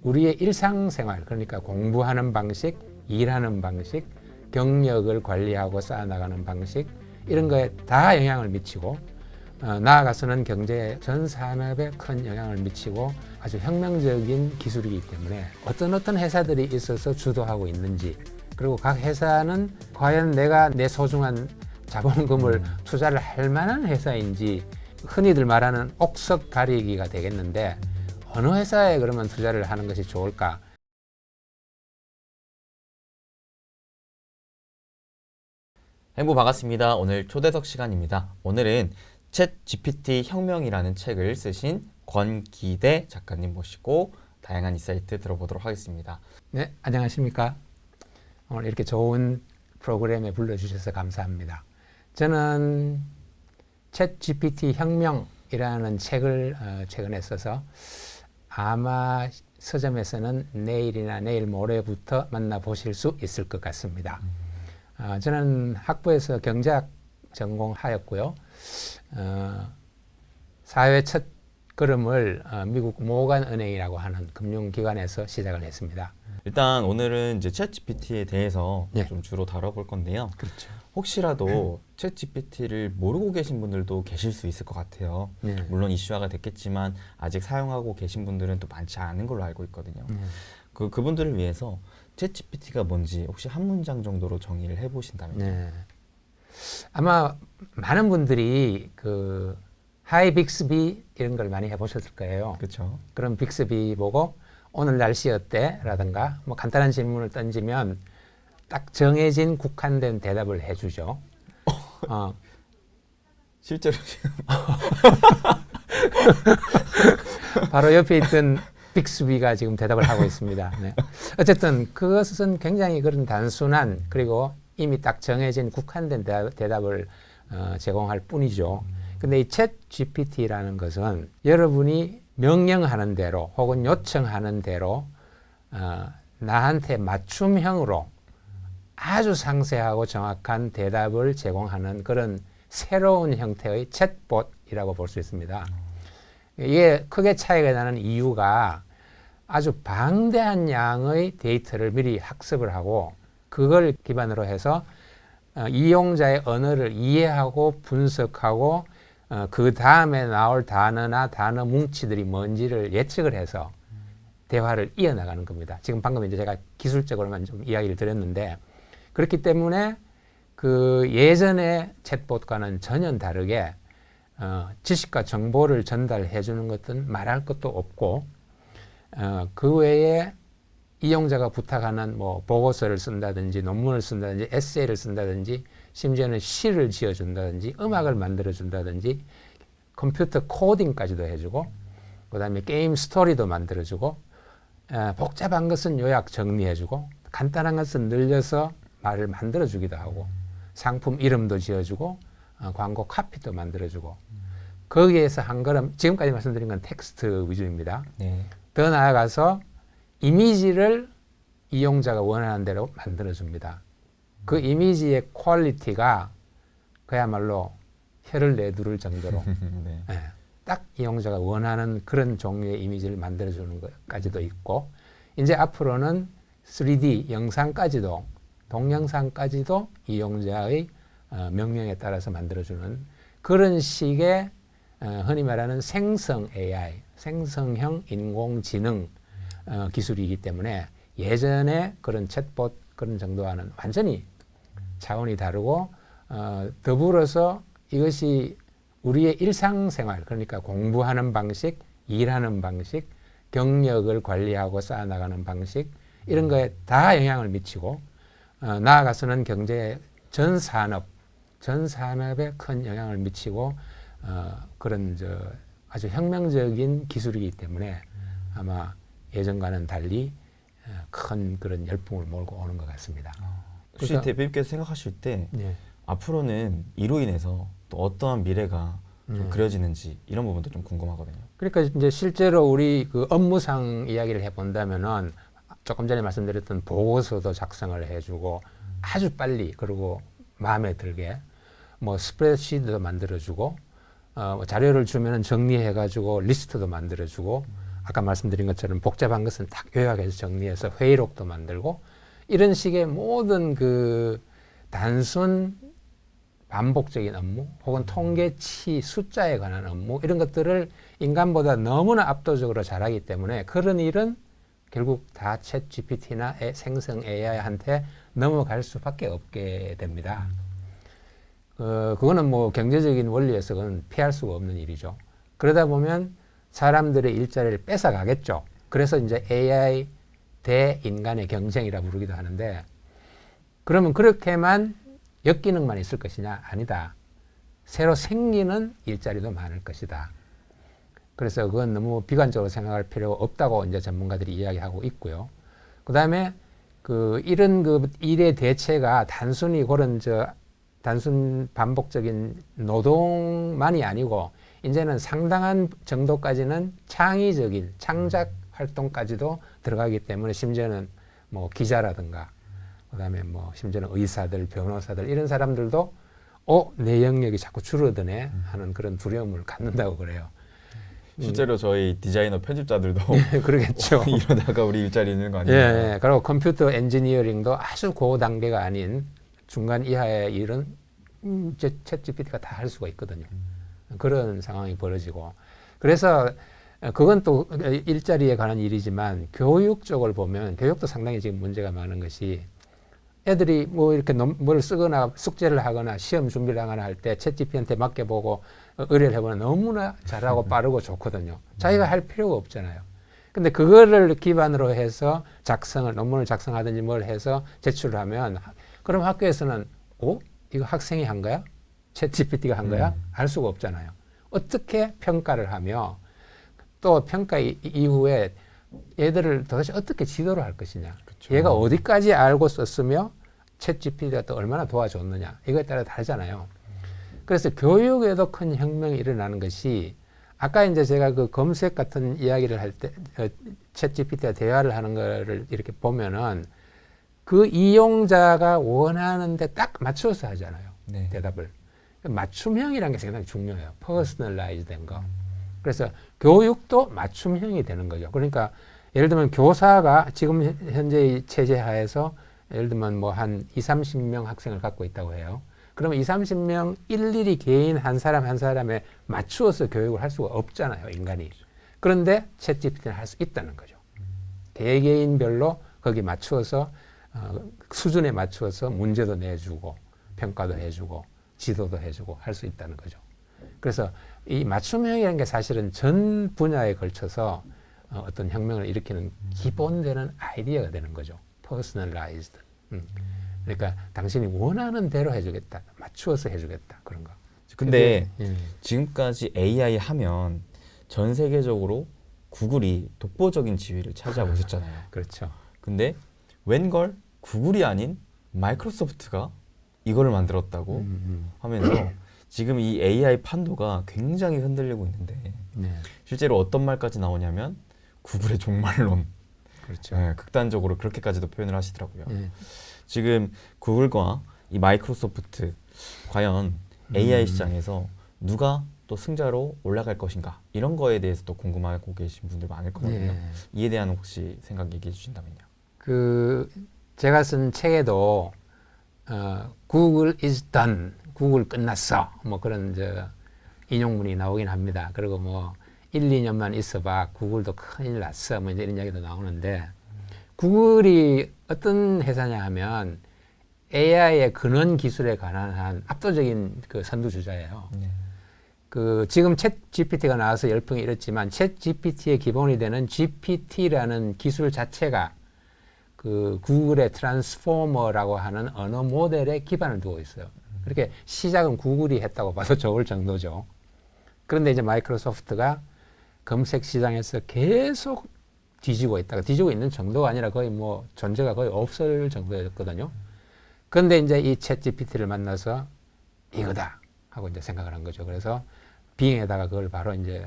우리의 일상생활, 그러니까 공부하는 방식, 일하는 방식, 경력을 관리하고 쌓아나가는 방식, 이런 거에 다 영향을 미치고 나아가서는 경제 전 산업에 큰 영향을 미치고 아주 혁명적인 기술이기 때문에 어떤 회사들이 있어서 주도하고 있는지, 그리고 각 회사는 과연 내가 내 소중한 자본금을 투자를 할 만한 회사인지 흔히들 말하는 옥석 가리기가 되겠는데 어느 회사에 그러면 투자를 하는 것이 좋을까? 행부 반갑습니다. 오늘 초대석 시간입니다. 오늘은 챗 GPT 혁명이라는 책을 쓰신 권기대 작가님 모시고 다양한 인사이트 들어보도록 하겠습니다. 네, 안녕하십니까? 오늘 이렇게 좋은 프로그램에 불러주셔서 감사합니다. 저는 챗 GPT 혁명이라는 책을 최근에 써서 아마 서점에서는 내일이나 내일 모레부터 만나보실 수 있을 것 같습니다. 저는 학부에서 경제학 전공하였고요. 사회 첫 걸음을 미국 모건은행이라고 하는 금융기관에서 시작을 했습니다. 일단 오늘은 이제 챗 GPT에 대해서 네. 좀 주로 다뤄볼 건데요. 그렇죠. 혹시라도 챗 GPT를 모르고 계신 분들도 계실 수 있을 것 같아요. 네. 물론 이슈화가 됐겠지만 아직 사용하고 계신 분들은 또 많지 않은 걸로 알고 있거든요. 그분들을 위해서 챗 GPT가 뭔지 혹시 한 문장 정도로 정의를 해보신다면? 네. 아마 많은 분들이 그 하이 빅스비 이런 걸 많이 해보셨을 거예요. 그렇죠. 그럼 빅스비 보고 오늘 날씨 어때? 라든가 뭐 간단한 질문을 던지면 딱 정해진 국한된 대답을 해주죠. 실제로 지금 바로 옆에 있던 빅스비가 지금 대답을 하고 있습니다. 네. 어쨌든 그것은 굉장히 그런 단순한 그리고 이미 딱 정해진 국한된 대답을 제공할 뿐이죠. 근데 이 챗 GPT라는 것은 여러분이 명령하는 대로 혹은 요청하는 대로 나한테 맞춤형으로 아주 상세하고 정확한 대답을 제공하는 그런 새로운 형태의 챗봇이라고 볼 수 있습니다. 이게 크게 차이가 나는 이유가 아주 방대한 양의 데이터를 미리 학습을 하고 그걸 기반으로 해서 이용자의 언어를 이해하고 분석하고 그 다음에 나올 단어나 단어 뭉치들이 뭔지를 예측을 해서 대화를 이어나가는 겁니다. 지금 방금 이제 제가 기술적으로만 좀 이야기를 드렸는데 그렇기 때문에 그 예전의 챗봇과는 전혀 다르게 지식과 정보를 전달해 주는 것은 말할 것도 없고 그 외에 이용자가 부탁하는 뭐 보고서를 쓴다든지 논문을 쓴다든지 에세이를 쓴다든지 심지어는 시를 지어준다든지 음악을 만들어준다든지 컴퓨터 코딩까지도 해주고 그 다음에 게임 스토리도 만들어주고 복잡한 것은 요약 정리해주고 간단한 것은 늘려서 말을 만들어주기도 하고 상품 이름도 지어주고 광고 카피도 만들어주고 거기에서 한 걸음 지금까지 말씀드린 건 텍스트 위주입니다. 네. 더 나아가서 이미지를 이용자가 원하는 대로 만들어줍니다. 그 이미지의 퀄리티가 그야말로 혀를 내두를 정도로 네. 딱 이용자가 원하는 그런 종류의 이미지를 만들어주는 것까지도 있고 이제 앞으로는 3D 영상까지도 동영상까지도 이용자의 명령에 따라서 만들어주는 그런 식의 흔히 말하는 생성 AI, 생성형 인공지능 기술이기 때문에 예전에 그런 챗봇 그런 정도와는 완전히 차원이 다르고 더불어서 이것이 우리의 일상생활 그러니까 공부하는 방식, 일하는 방식, 경력을 관리하고 쌓아나가는 방식 이런 거에 다 영향을 미치고 나아가서는 경제 전 산업에 큰 영향을 미치고 그런 아주 혁명적인 기술이기 때문에 아마 예전과는 달리 큰 그런 열풍을 몰고 오는 것 같습니다. 혹시 그러니까, 대표님께서 생각하실 때 네. 앞으로는 이로 인해서 또 어떠한 미래가 좀 그려지는지 이런 부분도 좀 궁금하거든요. 그러니까 이제 실제로 우리 그 업무상 이야기를 해본다면은 조금 전에 말씀드렸던 보고서도 작성을 해주고 아주 빨리 그리고 마음에 들게 뭐 스프레드시트도 만들어주고 자료를 주면은 정리해가지고 리스트도 만들어주고 아까 말씀드린 것처럼 복잡한 것은 딱 요약해서 정리해서 회의록도 만들고 이런 식의 모든 그 단순 반복적인 업무 혹은 통계치 숫자에 관한 업무 이런 것들을 인간보다 너무나 압도적으로 잘하기 때문에 그런 일은 결국 다 챗 GPT나 생성 AI한테 넘어갈 수밖에 없게 됩니다. 그거는 뭐 경제적인 원리에서 그건 피할 수가 없는 일이죠. 그러다 보면 사람들의 일자리를 뺏어가겠죠. 그래서 이제 AI 대 인간의 경쟁이라 부르기도 하는데 그러면 그렇게만 역기능만 있을 것이냐? 아니다. 새로 생기는 일자리도 많을 것이다. 그래서 그건 너무 비관적으로 생각할 필요가 없다고 이제 전문가들이 이야기하고 있고요. 그 다음에 이런 일의 대체가 단순히 그런 단순 반복적인 노동만이 아니고 이제는 상당한 정도까지는 창의적인 창작 활동까지도 들어가기 때문에 심지어는 뭐 기자라든가 그다음에 뭐 심지어는 의사들, 변호사들 이런 사람들도 내 영역이 자꾸 줄어드네 하는 그런 두려움을 갖는다고 그래요. 실제로 저희 디자이너 편집자들도 그러겠죠. 이러다가 우리 일자리 있는 거 아니에요? 예. 그리고 컴퓨터 엔지니어링도 아주 고단계가 아닌 중간 이하의 일은 챗 GPT가 다 할 수가 있거든요. 그런 상황이 벌어지고 그래서 그건 또 일자리에 관한 일이지만 교육 쪽을 보면 교육도 상당히 지금 문제가 많은 것이 애들이 뭐 이렇게 뭘 쓰거나 숙제를 하거나 시험 준비를 하거나 할 때 챗 GPT한테 맡겨보고 의뢰를 해보면 너무나 잘하고 빠르고 좋거든요. 자기가 할 필요가 없잖아요. 근데 그거를 기반으로 해서 논문을 작성하든지 뭘 해서 제출을 하면 그럼 학교에서는 이거 학생이 한 거야? 챗 GPT가 한 거야? 알 수가 없잖아요. 어떻게 평가를 하며 또 평가 이후에 얘들을 도대체 어떻게 지도를 할 것이냐. 그쵸. 얘가 어디까지 알고 썼으며 챗 GPT가 또 얼마나 도와줬느냐. 이거에 따라 다르잖아요. 그래서 교육에도 큰 혁명이 일어나는 것이 아까 이제 제가 그 검색 같은 이야기를 할 때 챗 GPT와 대화를 하는 거를 이렇게 보면은 그 이용자가 원하는데 딱 맞춰서 하잖아요. 네. 대답을. 맞춤형이라는 게 상당히 중요해요. 퍼스널라이즈 된 거. 그래서 교육도 맞춤형이 되는 거죠. 그러니까 예를 들면 교사가 지금 현재 이 체제 하에서 예를 들면 뭐 한 20-30명 학생을 갖고 있다고 해요. 그러면 20-30명 일일이 개인 한 사람 한 사람에 맞추어서 교육을 할 수가 없잖아요. 인간이. 그런데 챗 GPT는 할 수 있다는 거죠. 개개인별로 거기 맞추어서 수준에 맞추어서 문제도 내주고 평가도 해주고 지도도 해주고 할 수 있다는 거죠. 그래서 이 맞춤형이라는 게 사실은 전 분야에 걸쳐서 어떤 혁명을 일으키는 기본되는 아이디어가 되는 거죠. personalized. 그러니까 당신이 원하는 대로 해주겠다. 맞추어서 해주겠다. 그런 거. 근데 지금까지 AI 하면 전 세계적으로 구글이 독보적인 지위를 차지하고 있었잖아요. 그렇죠. 근데 웬걸 구글이 아닌 마이크로소프트가 이거를 만들었다고 하면서 지금 이 AI 판도가 굉장히 흔들리고 있는데 실제로 어떤 말까지 나오냐면 구글의 종말론. 그렇죠. 네, 극단적으로 그렇게까지도 표현을 하시더라고요. 지금 구글과 이 마이크로소프트 과연 AI 시장에서 누가 또 승자로 올라갈 것인가 이런 거에 대해서 또 궁금하고 계신 분들 많을 거거든요. 이에 대한 혹시 생각 얘기해 주신다면요. 제가 쓴 책에도 Google is done, 구글 끝났어. 뭐 그런 인용문이 나오긴 합니다. 그리고 뭐 1-2년만 있어봐, 구글도 큰일 났어. 뭐 이런 이야기도 나오는데 구글이 어떤 회사냐 하면 AI의 근원 기술에 관한 한 압도적인 그 선두주자예요. 지금 챗 GPT가 나와서 열풍이 일었지만 챗 GPT의 기본이 되는 GPT라는 기술 자체가 그 구글의 트랜스포머라고 하는 언어 모델에 기반을 두고 있어요. 그렇게 시작은 구글이 했다고 봐도 좋을 정도죠. 그런데 이제 마이크로소프트가 검색 시장에서 계속 뒤지고 있다가 뒤지고 있는 정도가 아니라 거의 뭐 존재가 거의 없을 정도였거든요. 그런데 이제 이 챗 GPT를 만나서 이거다 하고 이제 생각을 한 거죠. 그래서 빙에다가 그걸 바로 이제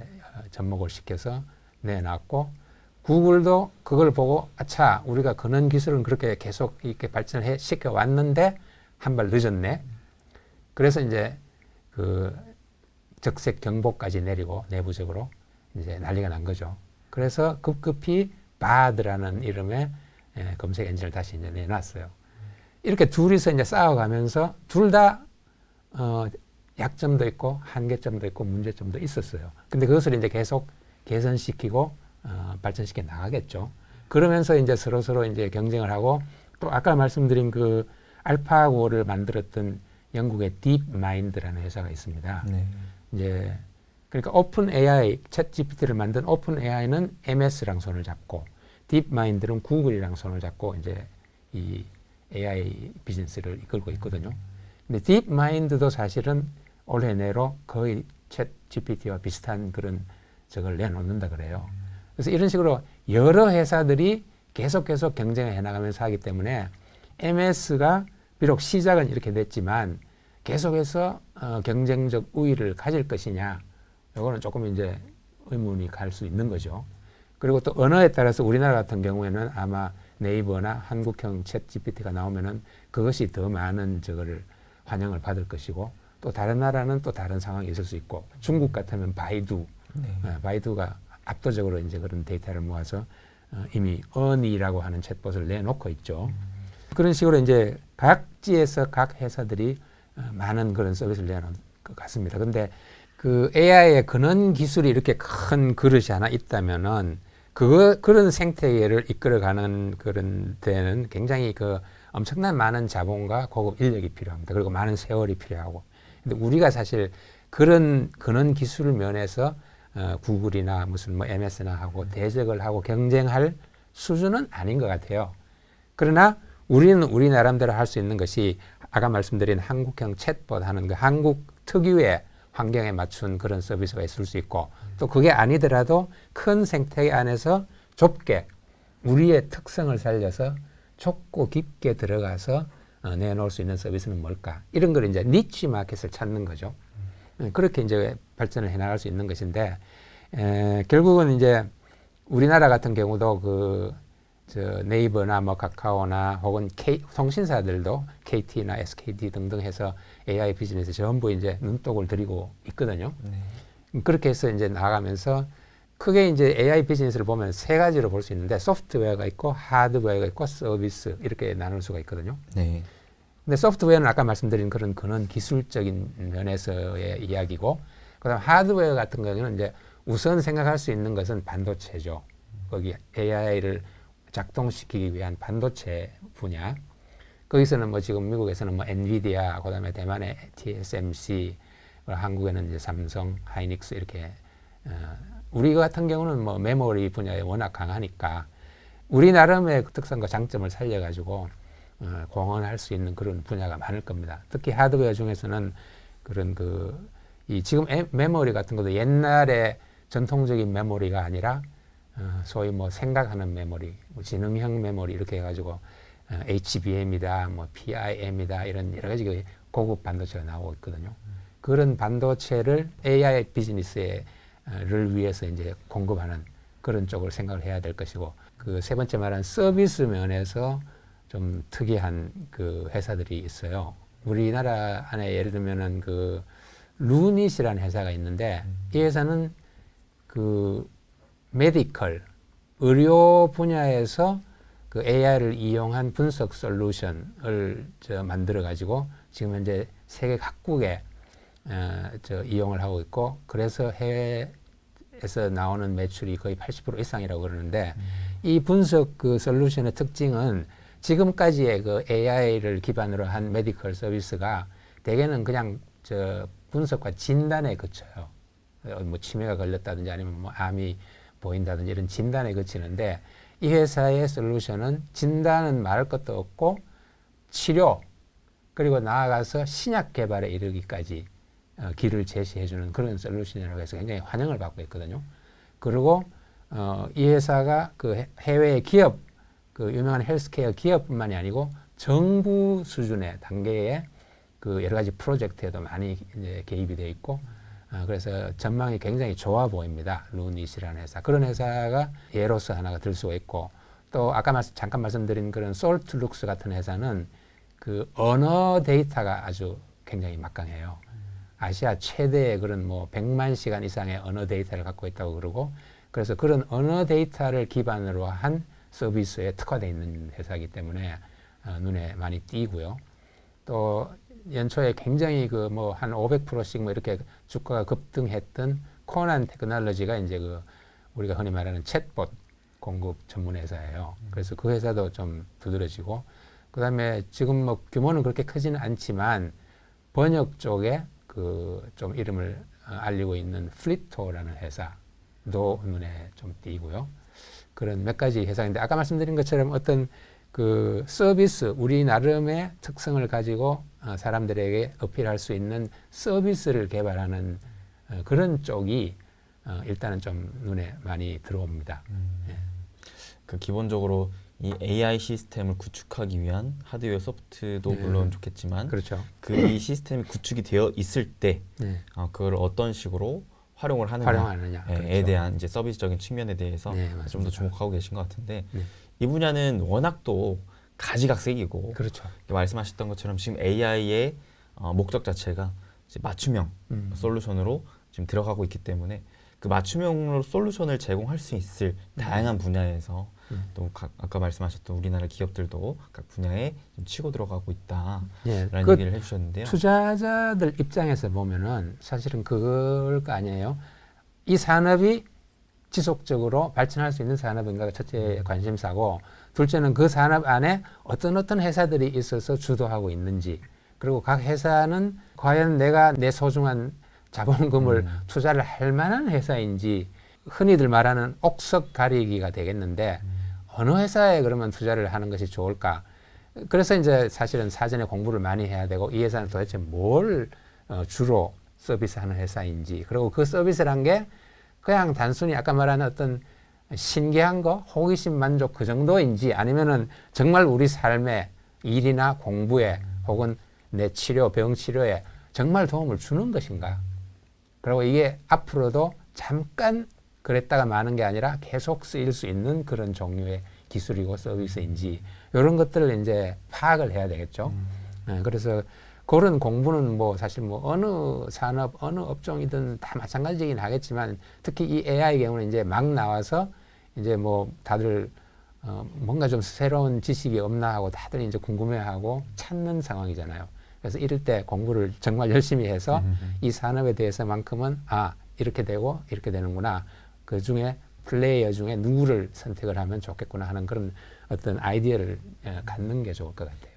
접목을 시켜서 내놨고 구글도 그걸 보고 아차 우리가 근원 기술은 그렇게 계속 이렇게 발전을 시켜 왔는데 한 발 늦었네. 그래서 이제 그 적색 경보까지 내리고 내부적으로 이제 난리가 난 거죠. 그래서 급급히 바드라는 이름의 검색 엔진을 다시 이제 내놨어요. 이렇게 둘이서 이제 싸워가면서 둘 다 약점도 있고 한계점도 있고 문제점도 있었어요. 근데 그것을 이제 계속 개선시키고 발전시켜 나가겠죠. 그러면서 이제 서로 이제 경쟁을 하고 또 아까 말씀드린 그 알파고를 만들었던 영국의 딥마인드라는 회사가 있습니다. 네. 이제 그러니까 오픈 AI, 챗 GPT를 만든 오픈 AI는 MS랑 손을 잡고 딥마인드는 구글이랑 손을 잡고 이제 이 AI 비즈니스를 이끌고 있거든요. 근데 딥마인드도 사실은 올해 내로 거의 챗 GPT와 비슷한 그런 저걸 내놓는다 그래요. 그래서 이런 식으로 여러 회사들이 계속 경쟁을 해나가면서 하기 때문에 MS가 비록 시작은 이렇게 됐지만 계속해서 경쟁적 우위를 가질 것이냐, 이거는 조금 이제 의문이 갈 수 있는 거죠. 그리고 또 언어에 따라서 우리나라 같은 경우에는 아마 네이버나 한국형 챗 GPT가 나오면은 그것이 더 많은 저거를 환영을 받을 것이고, 또 다른 나라는 또 다른 상황이 있을 수 있고, 중국 같으면 바이두, 바이두가 압도적으로 이제 그런 데이터를 모아서 이미 언이라고 하는 챗봇을 내놓고 있죠. 그런 식으로 이제 각지에서 각 회사들이 많은 그런 서비스를 내놓은 것 같습니다. 근데 그 AI의 근원 기술이 이렇게 큰 그릇이 하나 있다면은 그런 생태계를 이끌어가는 그런 데는 굉장히 그 엄청난 많은 자본과 고급 인력이 필요합니다. 그리고 많은 세월이 필요하고. 근데 우리가 사실 그런 근원 기술 면에서 구글이나 무슨 뭐 MS나 하고 대적을 하고 경쟁할 수준은 아닌 것 같아요. 그러나 우리는 우리 나름대로 할 수 있는 것이 아까 말씀드린 한국형 챗봇 하는 그 한국 특유의 환경에 맞춘 그런 서비스가 있을 수 있고, 또 그게 아니더라도 큰 생태계 안에서 좁게 우리의 특성을 살려서 좁고 깊게 들어가서 내놓을 수 있는 서비스는 뭘까? 이런 걸 이제 니치 마켓을 찾는 거죠. 그렇게 이제 발전을 해나갈 수 있는 것인데, 결국은 이제 우리나라 같은 경우도 저 네이버나 뭐 카카오나 혹은 통신사들도 KT나 SKT 등등 해서 AI 비즈니스 전부 이제 눈독을 들이고 있거든요. 그렇게 해서 이제 나가면서 크게 이제 AI 비즈니스를 보면 세 가지로 볼 수 있는데, 소프트웨어가 있고 하드웨어가 있고 서비스, 이렇게 나눌 수가 있거든요. 네. 근데 소프트웨어는 아까 말씀드린 그런 근원 기술적인 면에서의 이야기고, 그다음 하드웨어 같은 경우는 이제 우선 생각할 수 있는 것은 반도체죠. 거기 AI를 작동시키기 위한 반도체 분야. 거기서는 뭐 지금 미국에서는 뭐 엔비디아, 그다음에 대만의 TSMC, 한국에는 이제 삼성, 하이닉스 이렇게 우리 같은 경우는 뭐 메모리 분야에 워낙 강하니까 우리 나름의 특성과 장점을 살려가지고 공헌할 수 있는 그런 분야가 많을 겁니다. 특히 하드웨어 중에서는 그런 이 지금 메모리 같은 것도 옛날에 전통적인 메모리가 아니라 소위 뭐 생각하는 메모리, 뭐 지능형 메모리 이렇게 해가지고 HBM이다, 뭐 PIM이다 이런 여러 가지 고급 반도체가 나오고 있거든요. 그런 반도체를 AI 비즈니스를 위해서 이제 공급하는 그런 쪽을 생각을 해야 될 것이고, 그 세 번째 말한 서비스 면에서 좀 특이한 그 회사들이 있어요. 우리나라 안에 예를 들면은 그 루닛이라는 회사가 있는데, 이 회사는 그 메디컬, 의료 분야에서 그 AI를 이용한 분석 솔루션을 만들어 가지고 지금 현재 세계 각국에 이용을 하고 있고, 그래서 해외에서 나오는 매출이 거의 80% 이상이라고 그러는데, 이 분석 그 솔루션의 특징은 지금까지의 그 AI를 기반으로 한 메디컬 서비스가 대개는 그냥 분석과 진단에 그쳐요. 뭐 치매가 걸렸다든지 아니면 뭐 암이 보인다든지 이런 진단에 그치는데, 이 회사의 솔루션은 진단은 말할 것도 없고 치료, 그리고 나아가서 신약 개발에 이르기까지 길을 제시해주는 그런 솔루션이라고 해서 굉장히 환영을 받고 있거든요. 그리고 이 회사가 그 해외의 기업, 그 유명한 헬스케어 기업뿐만이 아니고 정부 수준의 단계의 그 여러 가지 프로젝트에도 많이 이제 개입이 되어 있고, 그래서 전망이 굉장히 좋아 보입니다. 루닛이라는 회사. 그런 회사가 예로서 하나가 들 수가 있고, 또 아까 잠깐 말씀드린 그런 솔트룩스 같은 회사는 그 언어 데이터가 아주 굉장히 막강해요. 아시아 최대의 그런 뭐 100만 시간 이상의 언어 데이터를 갖고 있다고 그러고, 그래서 그런 언어 데이터를 기반으로 한 서비스에 특화되어 있는 회사이기 때문에 눈에 많이 띄고요. 또 연초에 굉장히 그 뭐 한 500%씩 뭐 이렇게 주가가 급등했던 코난 테크놀로지가 이제 그 우리가 흔히 말하는 챗봇 공급 전문 회사예요. 그래서 그 회사도 좀 두드러지고, 그다음에 지금 뭐 규모는 그렇게 크지는 않지만 번역 쪽에 그 좀 이름을 알리고 있는 플리토라는 회사도 눈에 좀 띄고요. 그런 몇 가지 회사인데, 아까 말씀드린 것처럼 어떤 그 서비스, 우리 나름의 특성을 가지고 사람들에게 어필할 수 있는 서비스를 개발하는 그런 쪽이 일단은 좀 눈에 많이 들어옵니다. 예. 그 기본적으로 이 AI 시스템을 구축하기 위한 하드웨어, 소프트도 물론 좋겠지만, 그렇죠. 그 이 시스템이 구축이 되어 있을 때 네. 그걸 어떤 식으로 활용을 하느냐에 활용하느냐. 그렇죠. 대한 이제 서비스적인 측면에 대해서 네, 좀 더 맞습니다. 주목하고 계신 것 같은데, 네. 이 분야는 워낙 또 가지각색이고, 그렇죠. 말씀하셨던 것처럼 지금 AI의 목적 자체가 이제 맞춤형 솔루션으로 지금 들어가고 있기 때문에, 그 맞춤형 솔루션을 제공할 수 있을 다양한 분야에서 또 아까 말씀하셨던 우리나라 기업들도 각 분야에 좀 치고 들어가고 있다라는 예, 얘기를 해주셨는데요. 투자자들 입장에서 보면은 사실은 그걸 거 아니에요. 이 산업이 지속적으로 발전할 수 있는 산업인가가 첫째 관심사고, 둘째는 그 산업 안에 어떤 회사들이 있어서 주도하고 있는지, 그리고 각 회사는 과연 내가 내 소중한 자본금을 투자를 할 만한 회사인지, 흔히들 말하는 옥석 가리기가 되겠는데 어느 회사에 그러면 투자를 하는 것이 좋을까? 그래서 이제 사실은 사전에 공부를 많이 해야 되고, 이 회사는 도대체 뭘 주로 서비스하는 회사인지, 그리고 그 서비스란 게 그냥 단순히 아까 말한 어떤 신기한 거, 호기심 만족 그 정도인지, 아니면은 정말 우리 삶의 일이나 공부에 혹은 내 치료, 병 치료에 정말 도움을 주는 것인가. 그리고 이게 앞으로도 잠깐 그랬다가 마는 게 아니라 계속 쓰일 수 있는 그런 종류의 기술이고 서비스인지, 이런 것들을 이제 파악을 해야 되겠죠. 그래서 그런 공부는 뭐 사실 뭐 어느 산업, 어느 업종이든 다 마찬가지이긴 하겠지만, 특히 이 AI 경우는 이제 막 나와서 이제 뭐 다들 뭔가 좀 새로운 지식이 없나 하고 다들 이제 궁금해하고 찾는 상황이잖아요. 그래서 이럴 때 공부를 정말 열심히 해서 이 산업에 대해서만큼은 이렇게 되고 이렇게 되는구나, 그 중에 플레이어 중에 누구를 선택을 하면 좋겠구나 하는 그런 어떤 아이디어를 갖는 게 좋을 것 같아요.